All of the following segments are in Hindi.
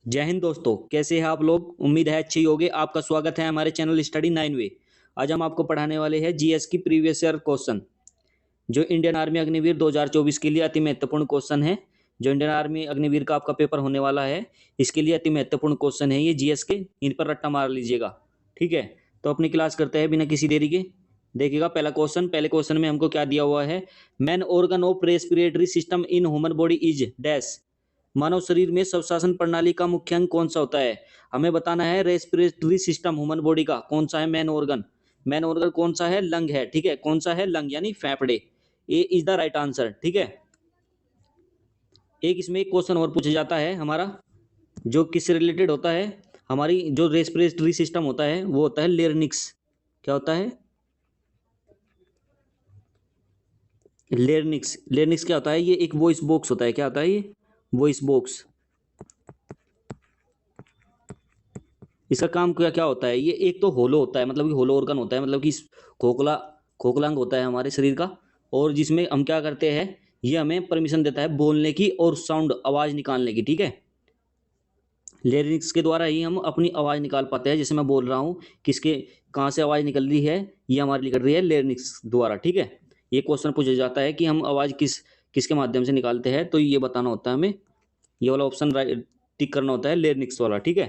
जय हिंद दोस्तों, कैसे हैं आप लोग। उम्मीद है अच्छी होगी। आपका स्वागत है हमारे चैनल स्टडी 9 वे। आज हम आपको पढ़ाने वाले हैं जीएस की प्रीवियस ईयर क्वेश्चन, जो इंडियन आर्मी अग्निवीर 2024 के लिए अति महत्वपूर्ण क्वेश्चन है। जो इंडियन आर्मी अग्निवीर का आपका पेपर होने वाला है, इसके लिए अति महत्वपूर्ण क्वेश्चन है ये जीएस के। इन पर रट्टा मार लीजिएगा, ठीक है। तो अपनी क्लास करते हैं बिना किसी देरी के। देखिएगा पहला क्वेश्चन। पहले क्वेश्चन में हमको क्या दिया हुआ है। Main organ of respiratory system in human body is dash. मानव शरीर में श्वसन प्रणाली का मुख्य अंग कौन सा होता है। हमें बताना है रेस्पिरेटरी सिस्टम ह्यूमन बॉडी का कौन सा है। मैन ऑर्गन कौन सा है। लंग है, ठीक है। कौन सा है। लंग यानी फेफड़े। ए इज द राइट आंसर, ठीक है। एक इसमें एक क्वेश्चन और पूछा जाता है हमारा, जो किससे रिलेटेड होता है। हमारी जो रेस्पिरेटरी सिस्टम होता है वो होता है लेरिंक्स। क्या होता है। लेरिंक्स क्या होता है। ये एक वॉइस बॉक्स होता है। क्या होता है ये। Voice box. इसका काम क्या क्या होता है। ये एक तो होलो होता है, मतलब कि होलो ऑर्गन होता है, मतलब कि खोखला खोखला अंग होता है हमारे शरीर का। और जिसमें हम क्या करते हैं, ये हमें परमिशन देता है बोलने की और साउंड आवाज निकालने की, ठीक है। लेरिंक्स के द्वारा ही हम अपनी आवाज निकाल पाते हैं। जैसे मैं बोल रहा हूँ, किसके कहाँ से आवाज निकल रही है, ये हमारी निकल रही है लेरिंक्स द्वारा, ठीक है। ये क्वेश्चन पूछा जाता है कि हम आवाज किसके माध्यम से निकालते हैं, तो ये बताना होता है हमें। ये वाला ऑप्शन राइट टिक करना होता है, लेरिंक्स वाला, ठीक है।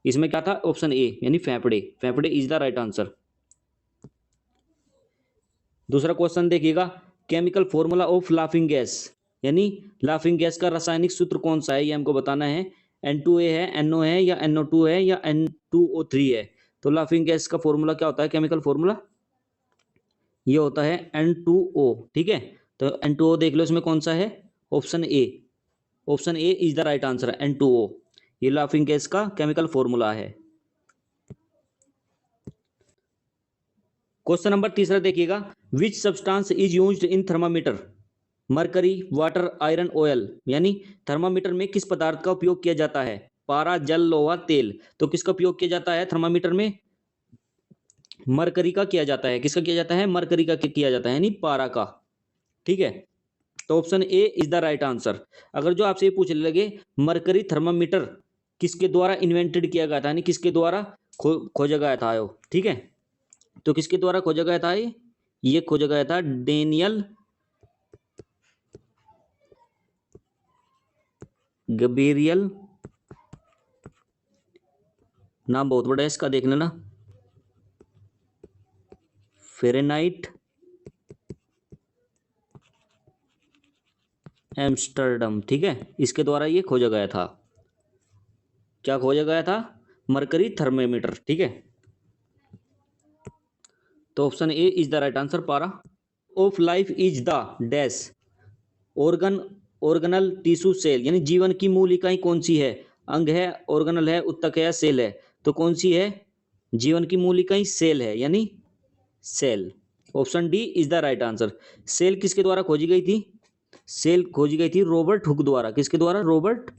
इसमें क्या था। ऑप्शन ए यानी फेफड़े। फेफड़े इज द राइट आंसर। दूसरा क्वेश्चन देखिएगा। Chemical formula of laughing gas, यानी लाफिंग गैस का रासायनिक सूत्र कौन सा है, ये हमको बताना है। N2A है, NO है, या NO2 है, या N2O3 है। तो लाफिंग गैस का फॉर्मूला क्या होता है। केमिकल फॉर्मूला ये होता है N2O, ठीक है। तो N2O देख लो, इसमें कौन सा है। Option A. Option A is the right answer, N2O। ये लाफिंग गैस का केमिकल फॉर्मूला है। क्वेश्चन नंबर तीसरा देखिएगा। Which substance is used in thermometer. Mercury, water, iron, oil. यानी थर्मामीटर में किस पदार्थ का उपयोग किया जाता है। पारा, जल, लोहा, तेल। तो किसका उपयोग किया जाता है थर्मामीटर में। मरकरी का किया जाता है। किसका किया जाता है। मरकरी का किया जाता है, यानी पारा का, ठीक है। तो option A is the right answer. अगर जो आपसे ये पूछने लगे मरकरी थर्मामीटर किसके द्वारा इन्वेंटेड किया गया था, यानी किसके द्वारा खोजा गया था, ठीक है। तो किसके द्वारा खोजा गया था ये खोजा गया था डेनियल गबेरियल। नाम बहुत बड़ा है इसका, देख लेना। फेरेनाइट एम्स्टर्डम, ठीक है। इसके द्वारा ये खोजा गया था। क्या खोजा गया था। मरकरी थर्मामीटर, ठीक है। तो option A is the right answer, पारा। Of life is the dash. Organ, organelle, tissue, cell. यानी जीवन की मूल इकाई कौन सी है। अंग है, ऑर्गनल है, उत्तक है, या सेल है। तो कौन सी है। जीवन की मूल इकाई सेल है, यानी cell. Option D is the right answer. Cell किसके द्वारा खोजी गई थी। सेल खोजी गई थी रॉबर्ट हुक द्वारा। किसके द्वारा। रॉबर्ट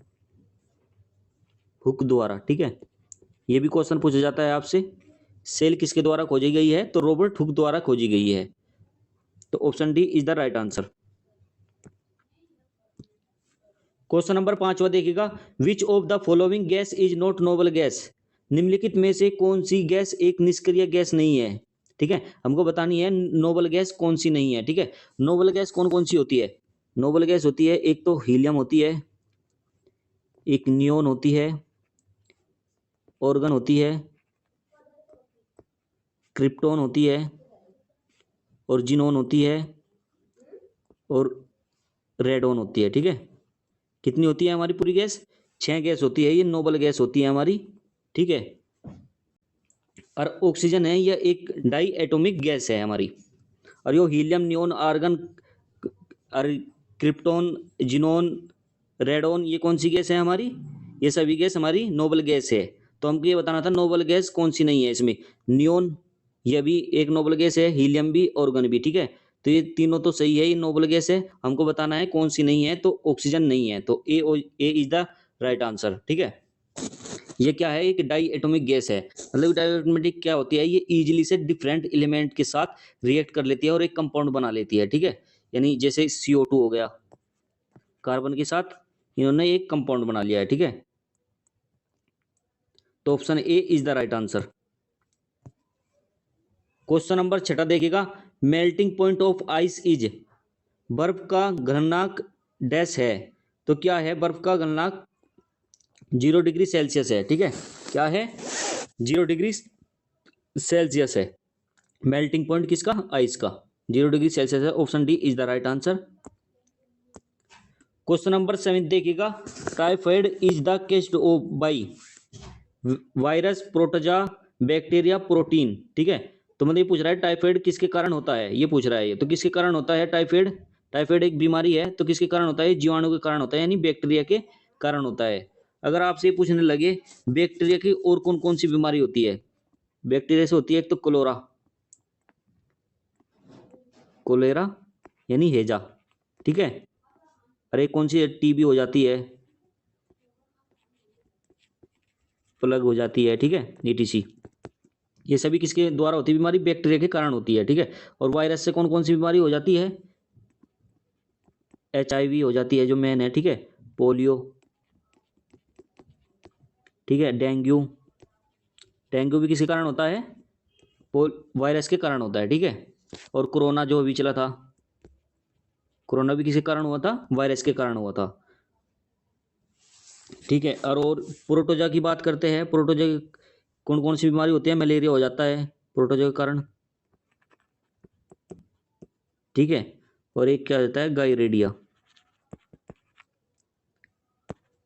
हुक द्वारा, ठीक है। ये भी क्वेश्चन पूछा जाता है आपसे। सेल किसके द्वारा खोजी गई है, तो रॉबर्ट हुक द्वारा खोजी गई है। तो option D is the right answer. Question number 5वां देखिएगा। Which of the following gas is not noble gas. निम्नलिखित में से कौन सी गैस एक निष्क्रिय गैस नहीं है, ठीक है। हमको बतानी है नोबल गैस कौन सी नहीं है, ठीक है। नोबल गैस कौन कौन सी होती है। नोबल गैस होती है, एक तो हीलियम होती है, एक नियोन होती है, ऑर्गन होती है, क्रिप्टॉन होती है, और जिनोन होती है, और रेडोन होती है, ठीक है। कितनी होती है हमारी पूरी गैस। 6 गैस होती है, ये नोबल गैस होती है हमारी, ठीक है। और ऑक्सीजन है, यह एक डाई एटॉमिक गैस है हमारी। और यो हीलियम, नियोन, आर्गन और क्रिप्टॉन, जिनोन, रेडोन, ये कौन सी गैस है हमारी। ये सभी गैस हमारी नोबल गैस है। तो हमको ये बताना था नोबल गैस कौन सी नहीं है इसमें। नियोन यह भी एक नोबल गैस है, हीलियम भी, ऑर्गन भी, ठीक है। तो ये तीनों तो सही है, ये नोबल गैस है। हमको बताना है कौन सी नहीं है, तो ऑक्सीजन नहीं है। तो ए इज द राइट आंसर, ठीक है। ये क्या है, एक डाई एटॉमिक गैस है। मतलब डाई एटॉमिक क्या होती है, ये इजीली से डिफरेंट एलिमेंट के साथ रिएक्ट कर लेती है और एक कंपाउंड बना लेती है, ठीक है। यानी जैसे CO2 हो गया, कार्बन के साथ इन्होंने एक कंपाउंड बना लिया है, ठीक है। तो option A is the right answer. Question number 6 देखिएगा, melting point of ice is, बर्फ का गलनांक डैश है। तो क्या है, बर्फ का गलनांक 0 डिग्री सेल्सियस है। ठीक है, क्या है, 0 डिग्री सेल्सियस है मेल्टिंग पॉइंट किसका, आइस का, 0 डिग्री सेल्सियस है। Option D is the right answer. Question number 7 देखिएगा, typhoid is the caused of by virus, protozoa, bacteria, protein. ठीक है, तो मतलब ये पूछ रहा है टाइफाइड किसके कारण होता है, ये पूछ रहा है ये। तो किसके कारण होता है टाइफाइड, टाइफाइड एक बीमारी है, तो किसके कारण होता है, जीवाणु के कारण होता है, यानी बैक्टीरिया के कारण होता है। अगर आपसे ये पूछने लगे बैक्टीरिया की और कौन कौन सी बीमारी होती है, बैक्टीरिया से होती है एक तो कोलेरा, कोलेरा यानी हैजा। ठीक है, अरे कौन सी, टीबी हो जाती है, प्लग हो जाती है। ठीक है, ईटीसी, ये सभी किसके द्वारा होती है बीमारी, बैक्टीरिया के कारण होती है। ठीक है, और वायरस से कौन कौन सी बीमारी हो जाती है, HIV हो जाती है जो मेन है। ठीक है, पोलियो, ठीक है, डेंगू, डेंगू भी किसके कारण होता है, वायरस के कारण होता है। ठीक है, और कोरोना जो अभी चला था, कोरोना भी किसके कारण हुआ था, वायरस के कारण हुआ था। ठीक है, और प्रोटोजा की बात करते हैं, प्रोटोजा की कौन कौन सी बीमारी होती है, मलेरिया हो जाता है प्रोटोजा के कारण। ठीक है, और एक क्या होता है, गायरेडिया,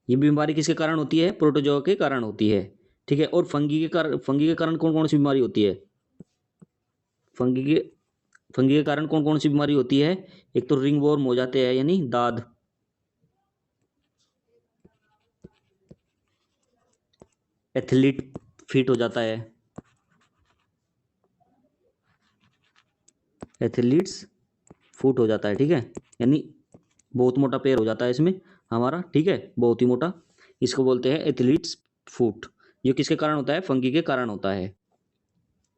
ये बीमारी किसके कारण होती है, प्रोटोजोआ के कारण होती है। ठीक है, और फंगी के कारण कौन कौन सी बीमारी होती है, फंगी के फंगी के कारण कौन कौन सी बीमारी होती है, एक तो रिंग वॉर्म हो जाते हैं यानी दाद, एथलीट फिट हो जाता है, एथलीट्स फुट हो जाता है। ठीक है, यानी बहुत मोटा पैर हो जाता है इसमें हमारा। ठीक है, बहुत ही मोटा, इसको बोलते हैं एथलीट्स फुट। ये किसके कारण होता है, फंगी के कारण होता है।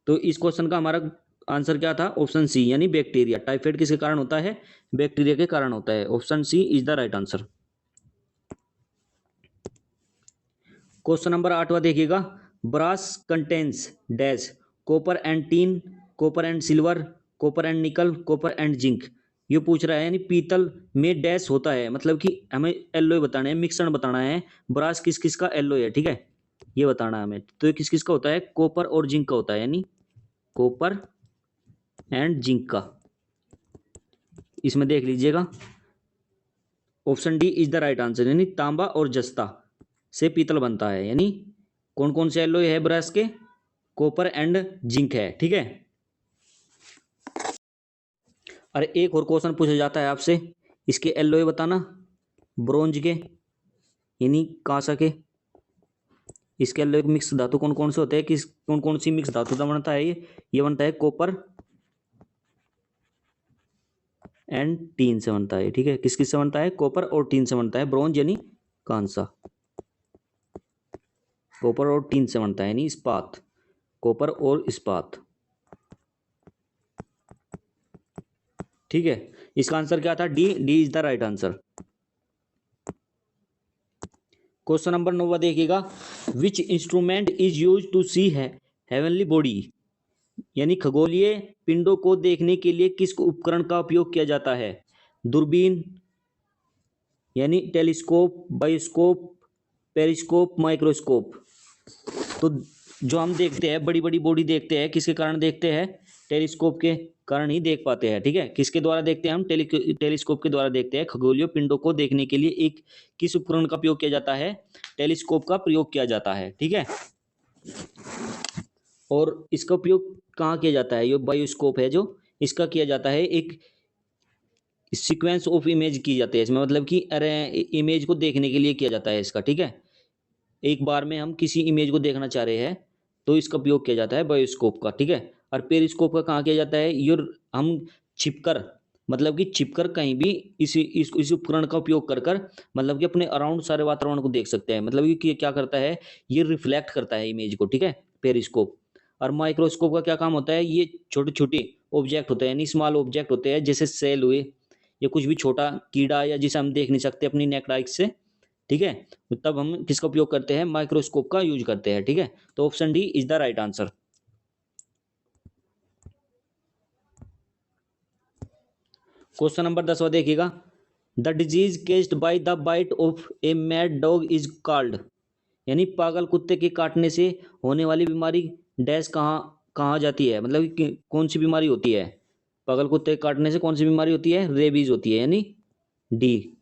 तो इस क्वेश्चन का हमारा आंसर क्या था, ऑप्शन सी यानी बैक्टीरिया। टाइफाइड किसके कारण होता है, बैक्टीरिया के कारण होता है। Option C is the right answer. Question number 8वां देखिएगा, brass contains dash, copper and tin, copper and silver, copper and nickel, copper and zinc. ये पूछ रहा है यानी पीतल में डैश होता है, मतलब कि हमें एल्लोय बताना है, मिश्रण बताना है, ब्रास किस किस का एल्लोय है। ठीक है, ये बताना है हमें। तो ये किस किस का होता है, कॉपर और जिंक का होता है, यानी कॉपर एंड जिंक का। इसमें देख लीजिएगा, option D is the right answer, यानी तांबा और जस्ता से पीतल बनता है। यानी कौन कौन से एल्लोय है ब्रश के, कॉपर एंड जिंक है। ठीक है, अरे एक और क्वेश्चन पूछा जाता है आपसे, इसके एल्लोय बताना, ब्रोंज के यानी कांसा के, इसके एल्लोय मिक्स धातु कौन कौन से होते हैं, किस कौन कौन सी मिक्स धातु का बनता है, ये बनता है कॉपर एंड टीन से बनता है। ठीक है, किस किस से बनता है, कॉपर और टीन से बनता है, ब्रोंज यानी कांसा, कॉपर और टीन से बनता है यानी इस्पात, कॉपर और इस्पात। ठीक है, इसका आंसर क्या था, D, D is the right answer. Question number 9 देखिएगा, which instrument is use to see है हेवनली बॉडी, यानी खगोलीय पिंडों को देखने के लिए किस उपकरण का उपयोग किया जाता है, दूरबीन यानी टेलीस्कोप, बायोस्कोप, पेरिस्कोप, माइक्रोस्कोप। तो जो हम देखते हैं, बड़ी बड़ी बॉडी देखते हैं, किसके कारण देखते हैं, टेलीस्कोप के कारण ही देख पाते हैं। ठीक है, किसके द्वारा देखते हैं हम, टेलीस्कोप के द्वारा देखते हैं। खगोलीय पिंडों को देखने के लिए एक किस उपकरण का प्रयोग किया जाता है, टेलीस्कोप का प्रयोग किया जाता है। ठीक है, और इसका उपयोग कहाँ किया जाता है, ये बायोस्कोप है जो, इसका किया जाता है एक सीक्वेंस ऑफ इमेज की जाती है इसमें, मतलब कि अरे इमेज को देखने के लिए किया जाता है इसका। ठीक है, एक बार में हम किसी इमेज को देखना चाह रहे हैं तो इसका उपयोग किया जाता है बायोस्कोप का। ठीक है, और पेरिस्कोप का कहाँ किया जाता है, ये हम छिपकर, मतलब कि छिपकर कहीं भी इस उपकरण का उपयोग कर कर, मतलब कि अपने अराउंड सारे वातावरण को देख सकते हैं। मतलब कि क्या करता है, ये रिफ्लेक्ट करता है इमेज को। ठीक है, पेरिस्कोप। और माइक्रोस्कोप का क्या काम होता है, ये छोटे छोटे ऑब्जेक्ट होते हैं, यानी स्मॉल ऑब्जेक्ट होते हैं, जैसे सेल हुए या कुछ भी छोटा कीड़ा, या जिसे हम देख नहीं सकते अपनी नेक्ड आई से। ठीक है, तो तब हम किसका उपयोग करते हैं, माइक्रोस्कोप का यूज करते हैं। ठीक है, तो option D is the right answer. Question number 10 देखिएगा, the disease caused by the bite of a mad dog is called, यानी पागल कुत्ते के काटने से होने वाली बीमारी डैश कहाँ कहाँ जाती है, मतलब कौन सी बीमारी होती है, पागल कुत्ते के काटने से कौन सी बीमारी होती है, रेबीज होती है, यानी डी।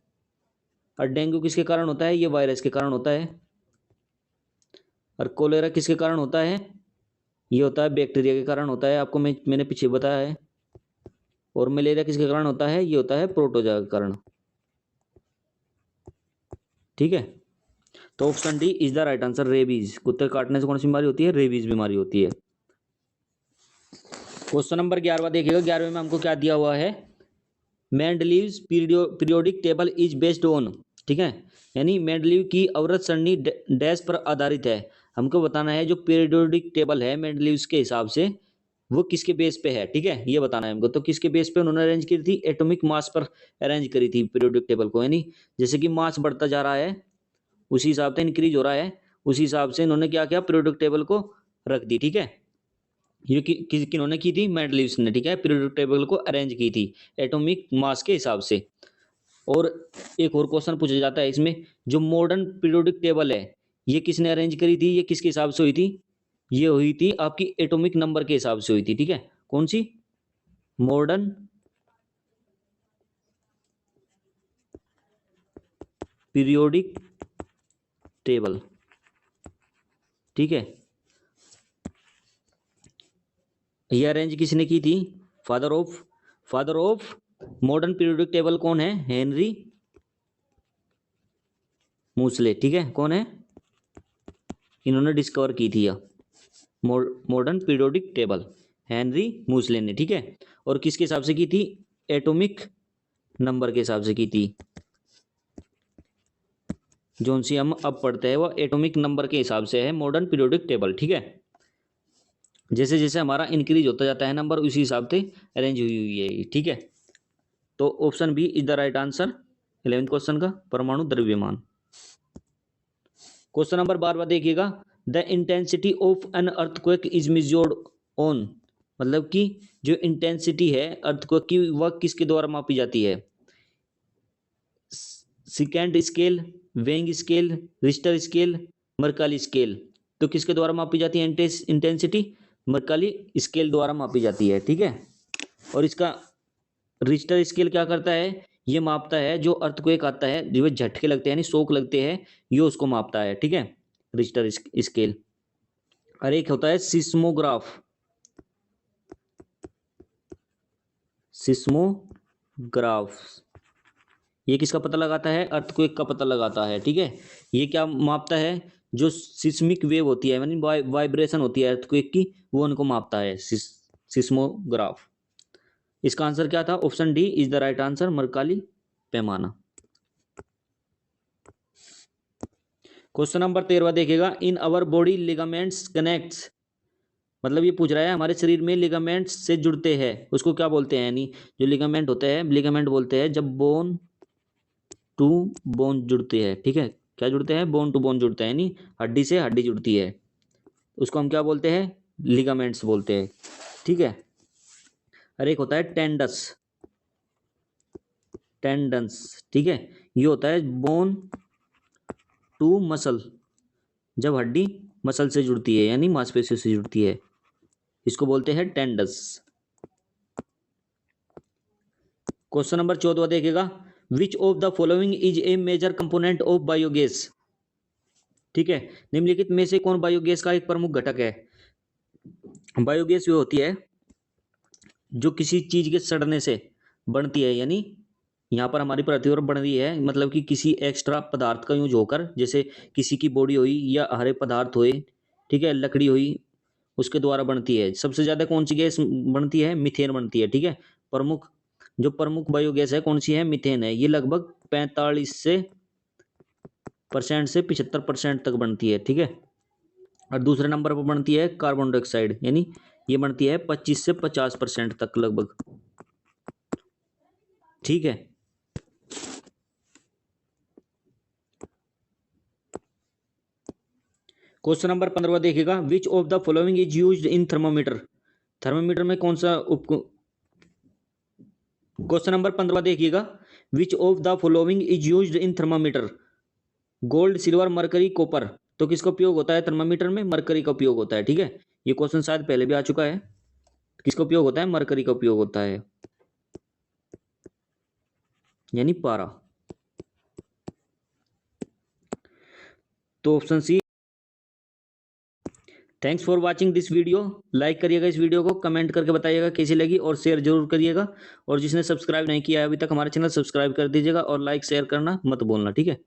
और डेंगू किसके कारण होता है, ये वायरस के कारण होता है। और कोलेरा किसके कारण होता है, ये होता है बैक्टीरिया के कारण होता है, आपको मैंने पीछे बताया है। और मलेरिया किसके कारण होता है, ये होता है प्रोटोजा के कारण। ठीक है, तो option D is the right answer, rabies, कुत्ते काटने से कौन सी बीमारी होती है, रेबीज बीमारी होती है। क्वेश्चन नंबर 11 देखिएगा, 11वें में हमको क्या दिया हुआ है, Mendeleev's periodic table is based on, ठीक है, यानी मेंडलीव की अवरत सरणी डैश पर आधारित है। हमको बताना है जो पीरियोडिक टेबल है मेंडलीव्स के हिसाब से वो किसके बेस पे है। ठीक है, ये बताना है हमको, तो किसके बेस पे उन्होंने अरेंज की थी, एटॉमिक मास पर अरेंज करी थी पीरियोडिक टेबल को, यानी जैसे कि मास बढ़ता जा रहा है उसी हिसाब से इंक्रीज हो रहा है, उसी हिसाब से इन्होंने क्या किया, पीरियोडिक टेबल को रख दी। ठीक है, ये किन्होंने की थी, मेंडलीव्स ने। ठीक है, पीरियोडिक टेबल को अरेंज की थी एटॉमिक मास के हिसाब से। और एक और क्वेश्चन पूछा जाता है इसमें, जो मॉडर्न पीरियोडिक टेबल है ये किसने अरेंज करी थी, ये किसके हिसाब से हुई थी, ये हुई थी आपकी एटॉमिक नंबर के हिसाब से हुई थी। ठीक है, कौन सी, मॉडर्न पीरियोडिक टेबल। ठीक है, ये अरेंज किसने की थी, father of modern periodic table कौन है, हेनरी मूसले। ठीक है, कौन है, इन्होंने डिस्कवर की थी यह मॉडर्न पीरियोडिक टेबल, हेनरी मूसले ने। ठीक है, और किसके हिसाब से की थी, एटॉमिक नंबर के हिसाब से की थी, जो सी हम अब पढ़ते हैं वो एटॉमिक नंबर के हिसाब से है मॉडर्न पीरियोडिक टेबल। ठीक है, जैसे जैसे हमारा इंक्रीज होता जाता है नंबर उसी हिसाब से अरेंज हुई हुई है। ठीक है, तो option B is the right answer 11th question का, परमाणु द्रव्यमान। क्वेश्चन नंबर 12 देखिएगा, the intensity of an earthquake is measured on, मतलब कि जो इंटेंसिटी है अर्थक्वेक की वह किसके द्वारा मापी जाती है, सेकेंड स्केल, वेंग स्केल, रिश्टर स्केल, मर्काली स्केल। तो किसके द्वारा मापी जाती है इंटेंसिटी, मर्काली स्केल द्वारा मापी जाती है। ठीक है, और इसका रिश्टर स्केल क्या करता है, ये मापता है जो अर्थक्वेक आता है, जो झटके लगते हैं यानी शोक लगते हैं, ये उसको मापता है। ठीक है, रिश्टर स्केल। और एक होता है सिस्मोग्राफ, ये किसका पता लगाता है, अर्थक्वेक का पता लगाता है। ठीक है, ये क्या मापता है, जो सिस्मिक वेव होती है यानी वाइब्रेशन होती है अर्थक्वेक की, वो उनको मापता है, सिस्मोग्राफ। इसका आंसर क्या था, option D is the right answer, मरकाली पैमाना। क्वेश्चन नंबर 13 देखिएगा, इन अवर बॉडी लिगामेंट्स कनेक्ट्स, मतलब ये पूछ रहा है हमारे शरीर में लिगामेंट्स से जुड़ते हैं उसको क्या बोलते हैं, यानी जो लिगामेंट होते हैं, लिगामेंट बोलते हैं जब बोन टू बोन जुड़ते हैं। ठीक है, क्या जुड़ते हैं, बोन टू बोन जुड़ते हैं, यानी हड्डी से हड्डी जुड़ती है, उसको हम क्या बोलते हैं, लिगामेंट्स बोलते हैं। ठीक है, और एक होता है टेंडन्स। ठीक है, ये होता है बोन टू मसल, जब हड्डी मसल से जुड़ती है यानी मांसपेशियों से जुड़ती है, इसको बोलते हैं टेंडस। क्वेश्चन नंबर 14 देखिएगा, which of the following is a major component of biogas. ठीक है, निम्नलिखित में से कौन बायोगैस का एक प्रमुख घटक है। बायोगैस वो होती है जो किसी चीज के सड़ने से बनती है, यानी यहाँ पर हमारी पृथ्वी पर बन रही है, मतलब कि किसी एक्स्ट्रा पदार्थ का यूज होकर, जैसे किसी की बॉडी हुई या हरे पदार्थ हुए, ठीक है, लकड़ी हुई, उसके द्वारा बनती है। सबसे ज्यादा कौन सी गैस बनती है, मीथेन बनती है। ठीक है, प्रमुख बायोगैस है कौन सी है, मीथेन है, ये लगभग 45% से 75% तक बनती है। ठीक है, और दूसरे नंबर पर बनती है कार्बन डाइऑक्साइड, यानी ये बनती है 25 से 50% तक लगभग। ठीक है, क्वेश्चन नंबर 15 देखिएगा, which of the following is used in thermometer. Thermometer में कौन सा क्वेश्चन नंबर 15 देखिएगा, which of the following is used in thermometer. Gold, silver, mercury, copper. तो किसका उपयोग होता है थर्मामीटर में? मरकरी का उपयोग होता है। ठीक है, ये क्वेश्चन शायद पहले भी आ चुका है। किसका उपयोग होता है? मरकरी का उपयोग होता है, यानी पारा। तो option C. Thanks for watching this video. Like करिएगा इस वीडियो को, कमेंट करके बताइएगा कैसी लगी, और शेयर जरूर करिएगा। और जिसने सब्सक्राइब नहीं किया है अभी तक हमारे चैनल, सब्सक्राइब कर दीजिएगा, और लाइक शेयर करना मत भूलना। ठीक है।